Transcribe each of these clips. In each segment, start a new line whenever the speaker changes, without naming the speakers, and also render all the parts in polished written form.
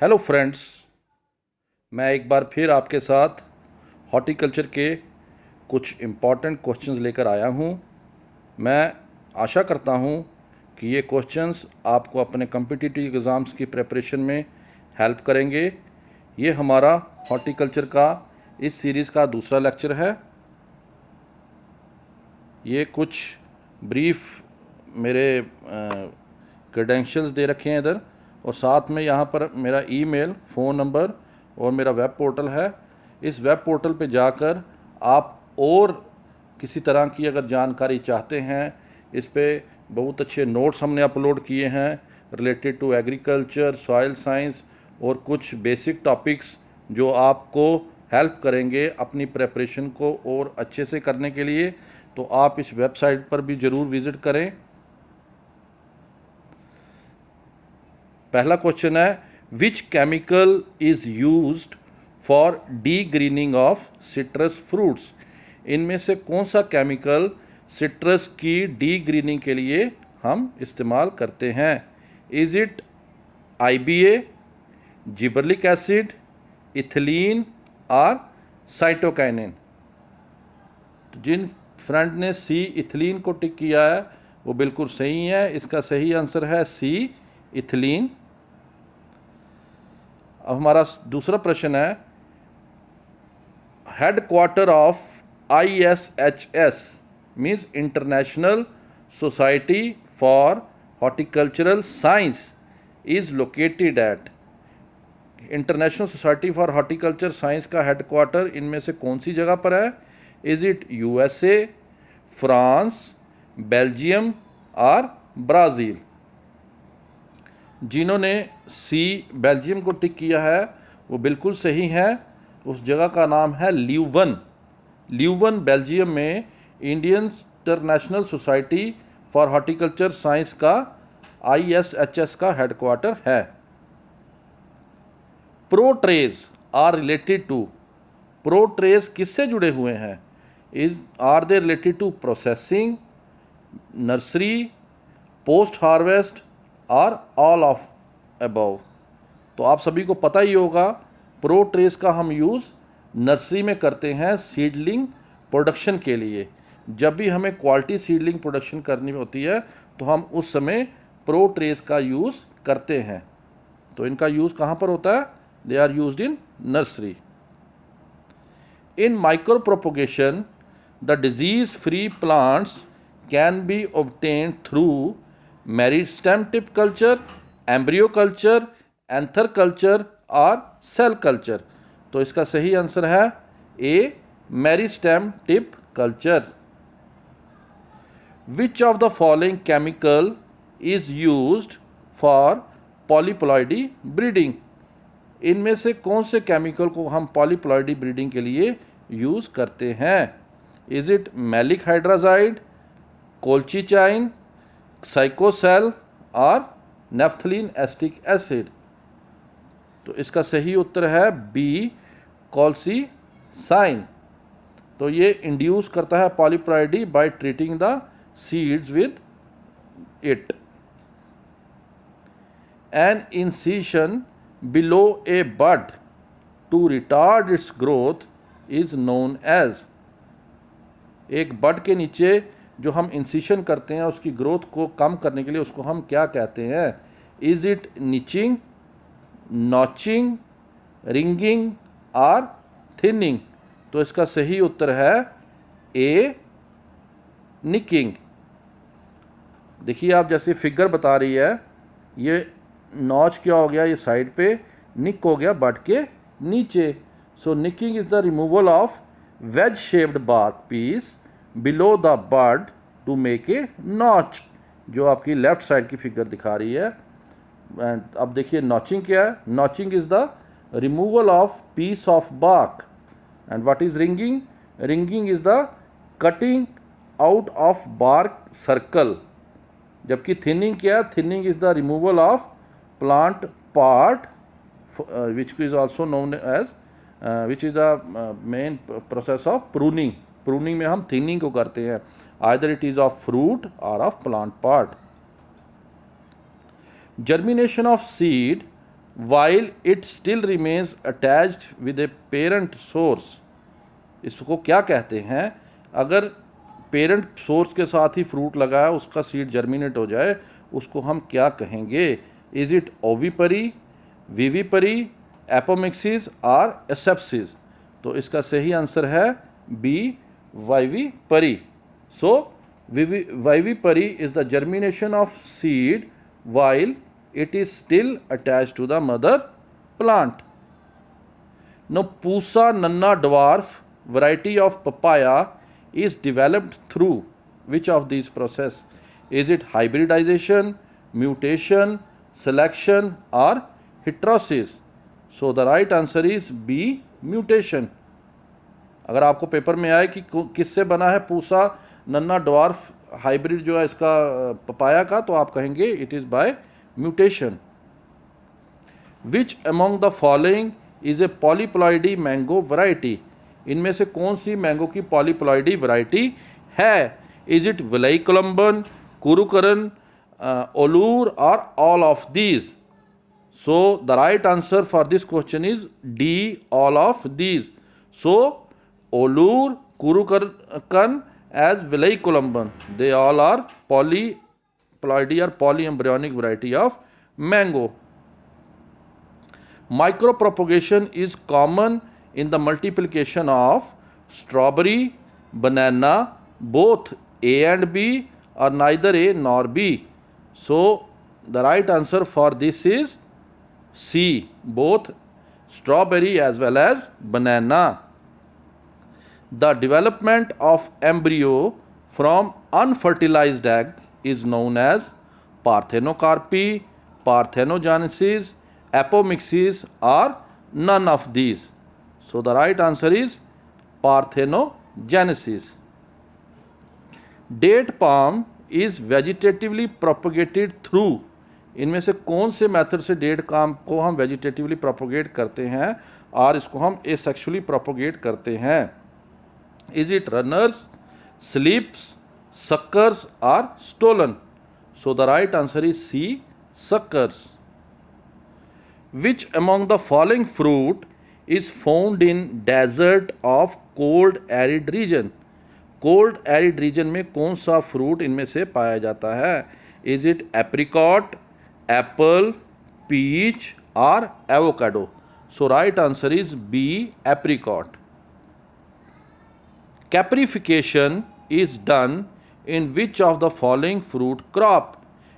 Hello friends, मैं एक बार फिर आपके साथ हॉर्टिकल्चर के कुछ इम्पॉर्टेंट क्वेश्चंस लेकर आया हूँ। मैं आशा करता हूँ कि ये क्वेश्चंस आपको अपने कॉम्पिटिटिव एग्ज़ाम्स की प्रिपरेशन में हेल्प करेंगे। ये हमारा हॉर्टिकल्चर का इस सीरीज़ का दूसरा लेक्चर है। ये कुछ ब्रीफ मेरे क्रेडेंशियल्स दे रखे हैं इधर, और साथ में यहाँ पर मेरा ईमेल, फ़ोन नंबर और मेरा वेब पोर्टल है। इस वेब पोर्टल पे जाकर आप और किसी तरह की अगर जानकारी चाहते हैं, इस पे बहुत अच्छे नोट्स हमने अपलोड किए हैं related to agriculture, soil science और कुछ बेसिक टॉपिक्स जो आपको हेल्प करेंगे अपनी प्रेपरेशन को और अच्छे से करने के लिए। तो आप इस वेबसाइट पर भी ज़रूर विज़िट करें। पहला क्वेश्चन है, which chemical is used for degreening of citrus fruits? इनमें से कौन सा केमिकल सिट्रस की डी ग्रीनिंग के लिए हम इस्तेमाल करते हैं? Is it IBA, gibberellic acid, ethylene और साइटोकाइनिन? तो जिन फ्रेंड ने सी इथिलीन को टिक किया है वो बिल्कुल सही है। इसका सही आंसर है सी इथिलीन। अब हमारा दूसरा प्रश्न है, headquarter of ISHS means international society for horticultural science is located at? International society for horticulture science का हेडक्वार्टर इनमें से कौन सी जगह पर है? Is it USA, France, Belgium और ब्राज़ील? जिन्होंने सी बेल्जियम को टिक किया है वो बिल्कुल सही है। उस जगह का नाम है ल्यूवन। ल्यूवन बेल्जियम में Indian international society for horticulture science का ISHS का हेडक्वार्टर है। Protrays are related to? Protrays किससे जुड़े हुए हैं? Are they related to processing, nursery, post harvest और ऑल ऑफ अबव? तो आप सभी को पता ही होगा, प्रोट्रेज का हम यूज़ नर्सरी में करते हैं सीडलिंग प्रोडक्शन के लिए। जब भी हमें क्वालिटी सीडलिंग प्रोडक्शन करनी होती है तो हम उस समय प्रोट्रेज का यूज़ करते हैं। तो इनका यूज़ कहाँ पर होता है? They are used in nursery. In micropropagation, the disease-free plants can be obtained through meristem tip culture, embryo culture, anther culture और cell culture। तो इसका सही आंसर है A, meristem tip culture। Which of the following chemical is used for polyploidy breeding? इनमें से कौन से chemical को हम पॉलीप्लॉइडी ब्रीडिंग के लिए यूज़ करते हैं? इज़ इट मैलिक हाइड्राजाइड, कोल्चिचाइन, साइकोसेल और नेफ्थलीन एस्टिक एसिड? तो इसका सही उत्तर है B, कोल्चिसाइन। तो ये इंड्यूस करता है polyploidy by treating the seeds with it. An incision below a bud to retard its growth is known as? एक बड के नीचे जो हम इंसिशन करते हैं उसकी ग्रोथ को कम करने के लिए उसको हम क्या कहते हैं? इज इट निचिंग, नॉचिंग, रिंगिंग और थिनिंग? तो इसका सही उत्तर है A, निकिंग। देखिए आप जैसे फिगर बता रही है, ये नॉच क्या हो गया, ये साइड पे, निक हो गया बड के नीचे। So nicking is the removal of wedge shaped bark piece below the bud to make a notch, जो आपकी लेफ्ट साइड की फिगर दिखा रही है। एंड अब देखिए नॉचिंग क्या है? Notching is the removal of piece of bark. And what is ringing? Ringing is the cutting out of bark circle. जबकि थिनिंग क्या है? Thinning is the removal of plant part which is also known as which is the main process of pruning। pruning में हम thinning को करते हैं, either it is of fruit or of plant part। germination of seed while it still remains attached with a parent source। इसको क्या कहते हैं? अगर पेरेंट सोर्स के साथ ही फ्रूट लगा है, उसका सीड जर्मिनेट हो जाए, उसको हम क्या कहेंगे? Is it ovipary, vivipary, apomixis और एसेप्सिस? तो इसका सही आंसर है B, vivipary. So vivipary is the germination of seed while it is still attached to the mother plant. Now, Pusa Nanna dwarf variety of papaya is developed through which of these process? Is it hybridization, mutation, selection or heterosis? So the right answer is B, mutation. अगर आपको paper में आए कि किससे बना है पूसा नन्ना dwarf hybrid जो है इसका पपाया का, तो आप कहेंगे it is by mutation. Which among the following is a polyploidy mango variety? इनमें से कौन सी मैंगो की पॉलीप्लॉइडी वैरायटी है? Is it Villai Kolumban, Kurukkan, Olour or all of these? So the right answer for this question is D, all of these. So Olour, Kurukkan as Villi columban, they all are polyploidy or polyembryonic variety of mango. Micropropagation is common in the multiplication of strawberry, banana, both A and B or neither A nor B. So the right answer for this is C, both strawberry as well as banana. The development of embryo from unfertilized egg is known as parthenocarpy, parthenogenesis, apomixis or none of these. So the right answer is parthenogenesis. Date palm is vegetatively propagated through, इनमें से कौन से method से date palm को हम vegetatively propagate करते हैं और इसको हम एसेक्सुअली प्रोपोगेट करते हैं? Is it runners, slips, suckers or stolen? So the right answer is C, suckers. Which among the following fruit is found in desert of cold arid region? Cold arid region में कौन सा fruit इनमें से पाया जाता है? Is it apricot, apple, peach or avocado? So right answer is B, apricot. Caprification is done in which of the following fruit crop?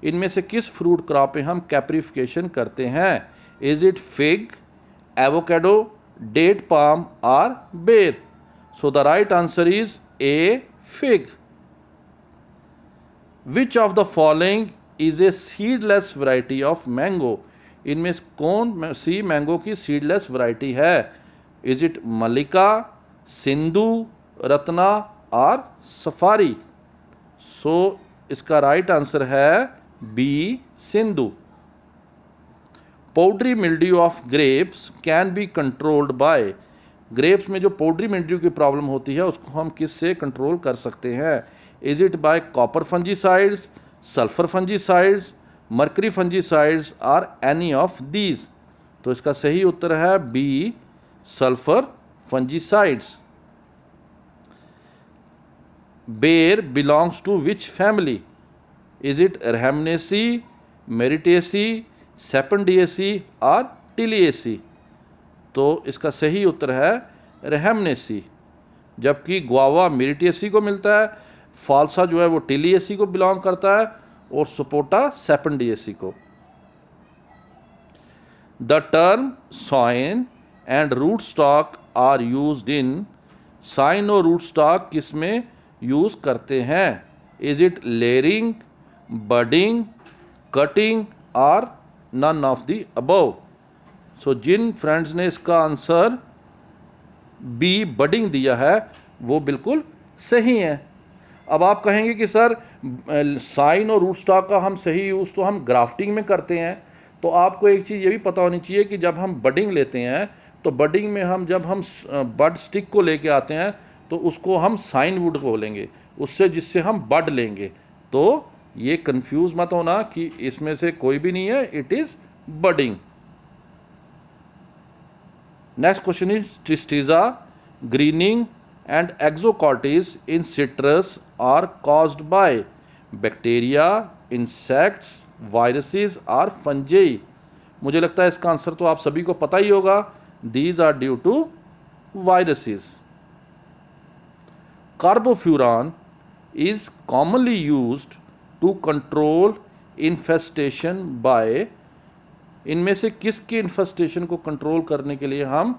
इनमें से किस फ्रूट क्रॉप में हम कैप्रिफिकेशन करते हैं? Is it fig, avocado, date palm और ber? So the right answer is A, fig. Which of the following is a seedless variety of mango? इनमें कौन सी मैंगो की सीडलेस वैरायटी है? इज इट मल्लिका, सिंधु, रत्ना और सफारी? सो इसका राइट आंसर है B, Sindhu. Powdery mildew of grapes can be controlled by? Grapes में जो पाउडरी मिल्ड्यू की प्रॉब्लम होती है उसको हम किससे कंट्रोल कर सकते हैं? Is it by copper fungicides, sulphur fungicides, mercury fungicides और एनी ऑफ दीज? तो इसका सही उत्तर है B, sulphur fungicides. Bear belongs to which family? Is it Rhamnaceae, Myrtaceae, Sapondiaceae और Tiliaceae? तो इसका सही उत्तर है Rhamnaceae। जबकि गुआवा Myrtaceae को मिलता है, फालसा जो है वो Tiliaceae को बिलोंग करता है और सपोटा Sapondiaceae को। The term soin and rootstock are used in, scion और rootstock किसमें यूज़ करते हैं? Is it layering, budding, cutting or none of the above? So जिन फ्रेंड्स ने इसका आंसर बी, बडिंग दिया है वो बिल्कुल सही है। अब आप कहेंगे कि सर साइन और रूट स्टॉक का हम सही यूज़ तो हम ग्राफ्टिंग में करते हैं, तो आपको एक चीज़ ये भी पता होनी चाहिए कि जब हम बडिंग लेते हैं तो बडिंग में हम जब हम बड स्टिक को लेके आते हैं तो उसको हम साइन वुड बोलेंगे, उससे जिससे हम बड लेंगे। तो ये कंफ्यूज मत होना कि इसमें से कोई भी नहीं है, it is budding. Next question is tristeza, greening and exocortis in citrus are caused by bacteria, insects, viruses or fungi. मुझे लगता है इसका आंसर तो आप सभी को पता ही होगा, these are due to viruses. Carbofuran is commonly used to control infestation by, इनमें से किसकी इन्फेस्टेशन को कंट्रोल करने के लिए हम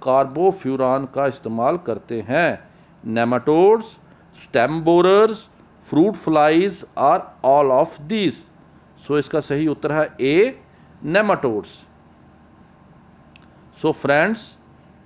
कार्बोफ्यूरॉन का इस्तेमाल करते हैं? Nematodes, stem borers, fruit flies are all of these. So इसका सही उत्तर है ए, नेमाटोड्स। सो फ्रेंड्स,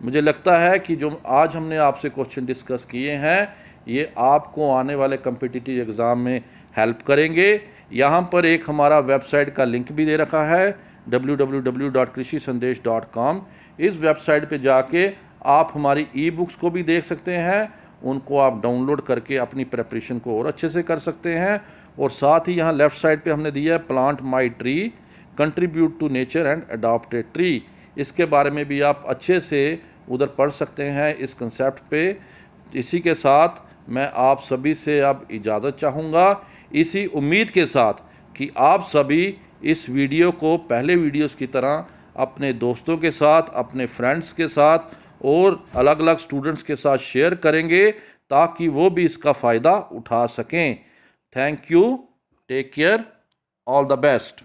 मुझे लगता है कि जो आज हमने आपसे क्वेश्चन डिस्कस किए हैं ये आपको आने वाले कम्पिटिटिव एग्ज़ाम में हेल्प करेंगे। यहाँ पर एक हमारा वेबसाइट का लिंक भी दे रखा है www.krishisandesh.com। इस वेबसाइट पे जाके आप हमारी ई बुक्स को भी देख सकते हैं, उनको आप डाउनलोड करके अपनी प्रेपरेशन को और अच्छे से कर सकते हैं। और साथ ही यहाँ लेफ़्ट साइड पे हमने दिया है plant my tree, contribute to nature and adopt a tree. इसके बारे में भी आप अच्छे से उधर पढ़ सकते हैं इस कंसेप्ट पे। इसी के साथ मैं आप सभी से अब इजाज़त चाहूँगा, इसी उम्मीद के साथ कि आप सभी इस वीडियो को पहले वीडियोस की तरह अपने दोस्तों के साथ, अपने फ्रेंड्स के साथ और अलग अलग स्टूडेंट्स के साथ शेयर करेंगे ताकि वो भी इसका फ़ायदा उठा सकें। Thank you, take care, all the best.